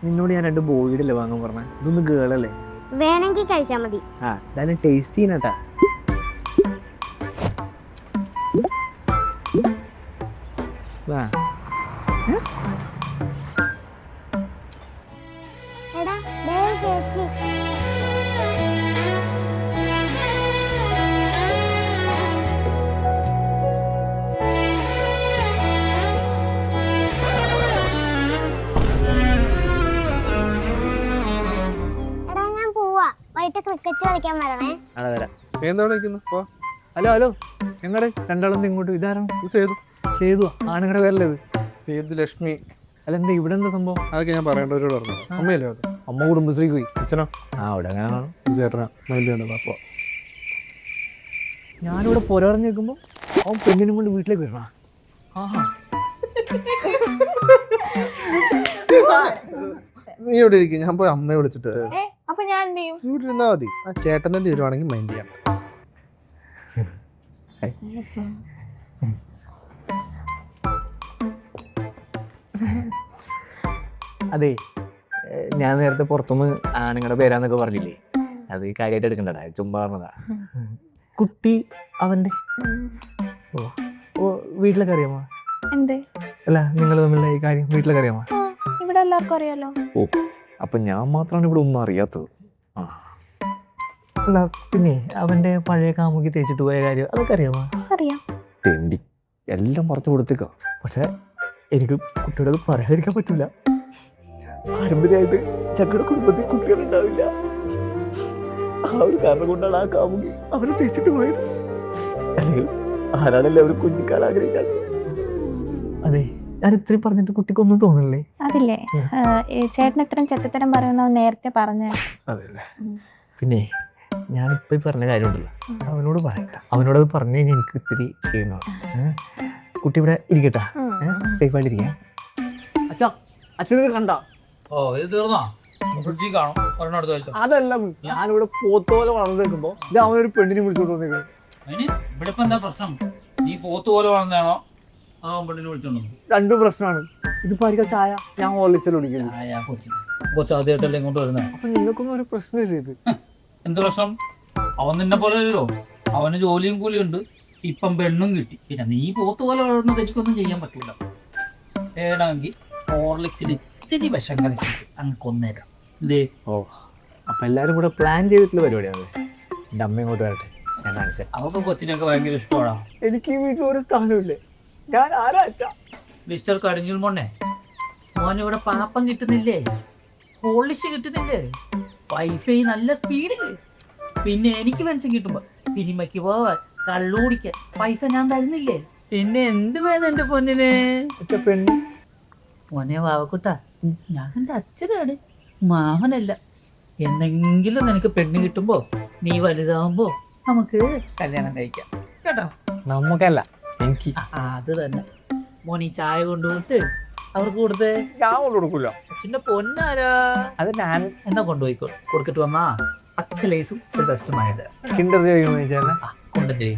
നിന്നോട് ഞാൻ 2 ബോയിഡല്ലേ വാങ്ങാൻ പറഞ്ഞ, ഇതൊന്ന് ഗേളല്ലേ? വേണമെങ്കിൽ കഴിച്ചാൽ മതി. ആ എന്തായാലും ടേസ്റ്റ് ചെയ്യണട്ടാ. വാ എടാ ചേച്ചി ക്രിക്കറ്റ് കളിക്കാൻ വരണേ. എന്താ വിളിക്കുന്നു? ഹലോ ഹലോ, ഞങ്ങളുടെ രണ്ടാളും ഇങ്ങോട്ട്. ഇതാരാണ്? സേതു. സേതു ആണുങ്ങളുടെ പേരല്ലേ ഇത്? സേതു ലക്ഷ്മി. അല്ല എന്താ ഇവിടെ എന്താ സംഭവം? അതൊക്കെ ഞാൻ പറയേണ്ടവരോട് പറഞ്ഞു. അമ്മയല്ലേ അത്? അമ്മ കുടുംബശ്രീക്ക് പോയി. അച്ഛനോ? അവിടെ അങ്ങനെ ചേട്ടനാ മൈൻഡ് അപ്പൊ ഞാനിവിടെ പുററിഞ്ഞ് നിൽക്കുമ്പോ അവൻ പെണ്ണിനും കൊണ്ട് വീട്ടിലേക്ക് വരണ. ആഹാ, നീ ഇവിടെ ഇരിക്കും, ഞാൻ പോയി അമ്മയെ വിളിച്ചിട്ട്. അപ്പൊ ഞാൻ എന്ത് ചെയ്യും? ഇവിടെ ഇരുന്നാ മതി. ആ ചേട്ടൻ്റെ തീരുവാണെങ്കിൽ മൈൻഡ് ചെയ്യാം. അതെ, ഞാൻ നേരത്തെ പുറത്തുനിന്ന് ആണുങ്ങളുടെ പേരാന്നൊക്കെ പറഞ്ഞില്ലേ, അത് കാര്യമായിട്ട് എടുക്കണ്ടടാ, ചുമ്മാ പറഞ്ഞതാ. കുട്ടി അവന്റെ ഓ വീട്ടിലൊക്കെ അറിയാമോ? എന്ത്? അല്ല നിങ്ങൾ തമ്മിലുള്ള ഈ കാര്യം വീട്ടിലൊക്കെ അറിയാമോ? ഇവിടെ എല്ലാവർക്കും അറിയാലോ. ഓ അപ്പൊ ഞാൻ മാത്രമാണ് ഇവിടെ ഒന്നും അറിയാത്തത്. ആ അല്ല, പിന്നെ അവന്റെ പഴയ കാമുകി തേച്ചിട്ട് പോയ കാര്യം അതൊക്കെ അറിയാമോ? അറിയാം. തെണ്ടി എല്ലാം പറഞ്ഞു കൊടുത്തേക്കാം. പക്ഷെ എനിക്ക് കുട്ടിയോട് അത് പറയാതിരിക്കാൻ പറ്റില്ല. പാരമ്പര്യമായിട്ട് ഞങ്ങളുടെ കുടുംബത്തിൽ കുട്ടികളുണ്ടാവില്ല. ആ ഒരു കാരണം കൊണ്ടാണ് ആ കാമുകി അവരെ തേച്ചിട്ട് പോയത്. അല്ലെങ്കിൽ ആരാണല്ലേ അവർ കുഞ്ഞിക്കാൽ ആഗ്രഹിക്കാത്ത. അതെ, ഞാൻ ഇത്രയും പറഞ്ഞിട്ട് കുട്ടിക്കൊന്നും തോന്നില്ലേ? അതില്ലേ, ചേട്ടൻ ഇത്രയും ചെറ്റത്തരം പറയുന്ന നേരത്തെ പറഞ്ഞ. അതെല്ലേ. പിന്നെ ഞാനിപ്പോ ഈ പറഞ്ഞ കാര്യമുണ്ടല്ലോ, അവനോട് പറയണ്ട. അവനോട് അത് പറഞ്ഞു കഴിഞ്ഞാൽ എനിക്ക് ഇത്തിരി ക്ഷീണമാണ്. കുട്ടി ഇവിടെ ഇരിക്കട്ടാ, സേഫായിട്ട് ഇരിക്കാം. അച്ഛാ, അച്ഛനത് കണ്ട? ഓ ഇത് തീർന്നോ? ഫ്രിഡ്ജിൽ കാണും. അതല്ല, ഞാനിവിടെ പോത്തോലെ വളർന്നു നിൽക്കുമ്പോ ഇത് അവനൊരു പെണ്ണിനെ വിളിച്ചോണ്ട് വന്നേക്കുന്നത്. അതിന് ഇവിടെ ഇപ്പൊ എന്താ പ്രശ്നം? നീ പോത്ത് പോലെ വളർന്നാണോ അതോ പെണ്ണിനെ വിളിച്ചോണ്ടോ? രണ്ടും പ്രശ്നമാണ്. ഇതിപ്പോ ആയിരിക്കും ചായ, ഞാൻ ഹോർലിക്സിൽ കുടിക്കുന്നു. കൊച്ചു ആദ്യമായിട്ടല്ലേ ഇങ്ങോട്ട് വരുന്നേ. അപ്പൊ നിങ്ങൾക്കൊന്നും ഒരു പ്രശ്നമില്ല ഇത്? എന്ത് പ്രശ്നം? അവൻ നിന്നെ പോലെ അല്ലല്ലോ, അവന് ജോലിയും കൂലിയും ഉണ്ട്, ഇപ്പം പെണ്ണും കിട്ടി. പിന്നെ നീ പോത്ത് പോലെ വളർന്നത് എനിക്കൊന്നും ചെയ്യാൻ പറ്റില്ല. വേണമെങ്കിൽ ഹോർലിക്സിൽ ഇത്തിരി വിഷം കലക്കിട്ട് അങ്ങ് കൊന്നേക്കാം. ഇതേ. ഓ അപ്പൊ എല്ലാരും കൂടെ പ്ലാൻ ചെയ്തിട്ടുള്ള പരിപാടിയാണ്. എൻ്റെ അമ്മ ഇങ്ങോട്ട് വരട്ടെ, ഞാൻ കാണിച്ചേ. അവർക്ക് കൊച്ചിനൊക്കെ ഭയങ്കര ഇഷ്ടമാണോ? എനിക്ക് ഈ വീട്ടിൽ ഒരു സ്ഥാനമില്ലേ, ഞാൻ ആരാ അച്ഛാ? മിസ്റ്റർ കടിഞ്ഞൂൽ മോനെ, മോനിവിടെ പാപ്പം കിട്ടുന്നില്ലേ, ഹോളിഷ് കിട്ടുന്നില്ലേ, വൈഫൈ നല്ല സ്പീഡില്ലേ, പിന്നെ എനിക്ക് പെൻഷൻ കിട്ടുമ്പോ സിനിമയ്ക്ക് പോവാൻ കള്ളു കുടിക്കാൻ പൈസ ഞാൻ തരുന്നില്ലേ, പിന്നെ എന്ത് വേണം എന്റെ പൊന്നിന്? പെണ്ണ് മോനെ വാവക്കുട്ട, ഞാൻ എന്റെ അച്ഛനാണ്, മാമനല്ല. എന്നെങ്കിലും നിനക്ക് പെണ്ണ് കിട്ടുമ്പോ നീ വലുതാവുമ്പോ നമുക്ക് കല്യാണം കഴിക്കാം കേട്ടോ. നമുക്കല്ല, എനിക്ക്. അത് തന്നെ. മോൻ ഈ ചായ കൊണ്ടുപോയിട്ട് അവർക്ക് കൊടുത്തേ. ഞാൻ കൊണ്ട് കൊടുക്കൂല. അച്ഛൻ്റെ പൊന്നാരാ. അത് ഞാൻ എന്നാ കൊണ്ടുപോയിക്കോ. കൊടുത്തിട്ട് വന്നാ 10 ലേസും ഒരു ബെസ്റ്റുമായത് കിൻഡർ ജോയ് ചോദിച്ചാൽ കൊണ്ടുപോയി.